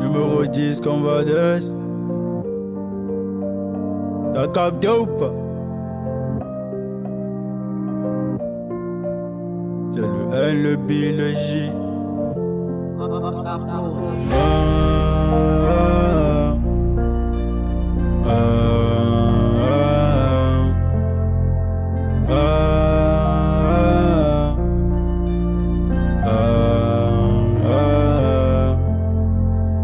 Numéro 10 comme Vades. T'as capté ou pas? C'est le N, le B, le J.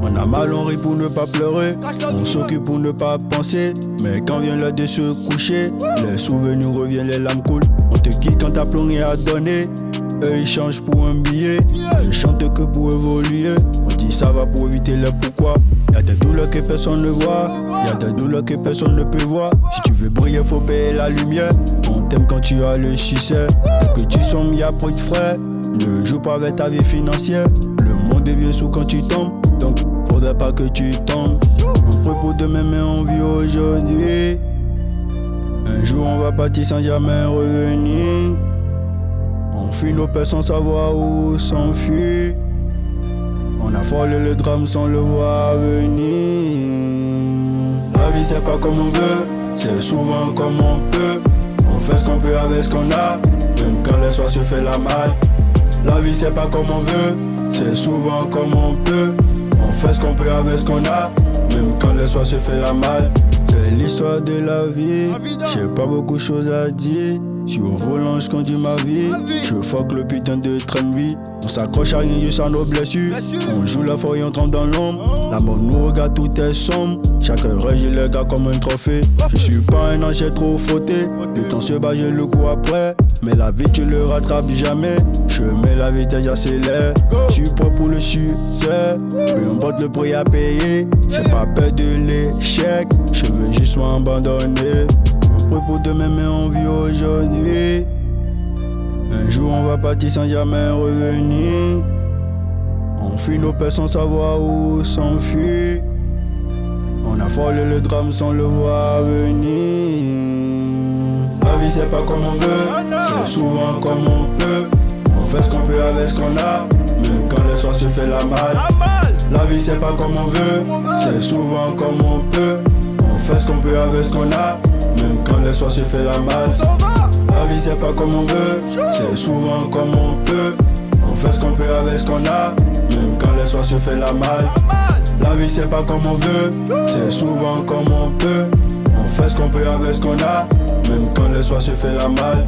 On a mal, on rit pour ne pas pleurer, on s'occupe pour ne pas penser. Mais quand vient l'heure de se coucher, les souvenirs reviennent, les larmes coulent. On te quitte quand t'as plus rien à donner. Eux ils changent pour un billet, ils chantent que pour évoluer. On dit ça va pour éviter le pourquoi. Y'a des douleurs que personne ne voit, y'a des douleurs que personne ne peut voir. Si tu veux briller faut payer la lumière. On t'aime quand tu as le succès, et que tu sombres y'a pas de frais. Ne joue pas avec ta vie financière, le monde devient sous quand tu tombes. Donc faudrait pas que tu tombes. On prie pour demain mais on vit aujourd'hui. Un jour on va partir sans jamais revenir. On fuit nos peurs sans savoir où s'enfuir. On a frôlé le drame sans le voir venir. La vie c'est pas comme on veut, c'est souvent comme on peut. On fait ce qu'on peut avec ce qu'on a, même quand le soir se fait la malle. La vie c'est pas comme on veut, c'est souvent comme on peut. On fait ce qu'on peut avec ce qu'on a, même quand le soir se fait la malle. C'est l'histoire de la vie, j'ai pas beaucoup de choses à dire. Sur au volant je conduis ma vie, je fuck le putain de train de vie. On s'accroche à rien juste à nos blessures. On joue la forêt, on trempe dans l'ombre. La mort nous regarde, tout est sombre. Chaque heure j'ai le gars comme un trophée. Je suis pas un ange, j'ai trop fauté. Le temps se bat, je le cours après. Mais la vie tu le rattrapes jamais. Je mets la vitesse, j'accélère. Je suis prêt pour le succès. Peu importe le prix à payer. J'ai pas peur de l'échec. Je veux juste m'abandonner. On prie pour demain mais on vit aujourd'hui. Un jour on va partir sans jamais revenir. On fuit nos peurs sans savoir où s'enfuir. On a frôlé le drame sans le voir venir. La vie c'est pas comme on veut, c'est souvent comme on peut. On fait ce qu'on peut avec ce qu'on a, même quand le soir se fait la malle. La vie c'est pas comme on veut, c'est souvent comme on peut. On fait ce qu'on peut avec ce qu'on a, même quand le soir se fait la malle. La vie c'est pas comme on veut, c'est souvent comme on peut. On fait ce qu'on peut avec ce qu'on a, même quand le soir se fait la malle. La vie c'est pas comme on veut, c'est souvent comme on peut. On fait ce qu'on peut avec ce qu'on a, même quand le soir se fait la malle.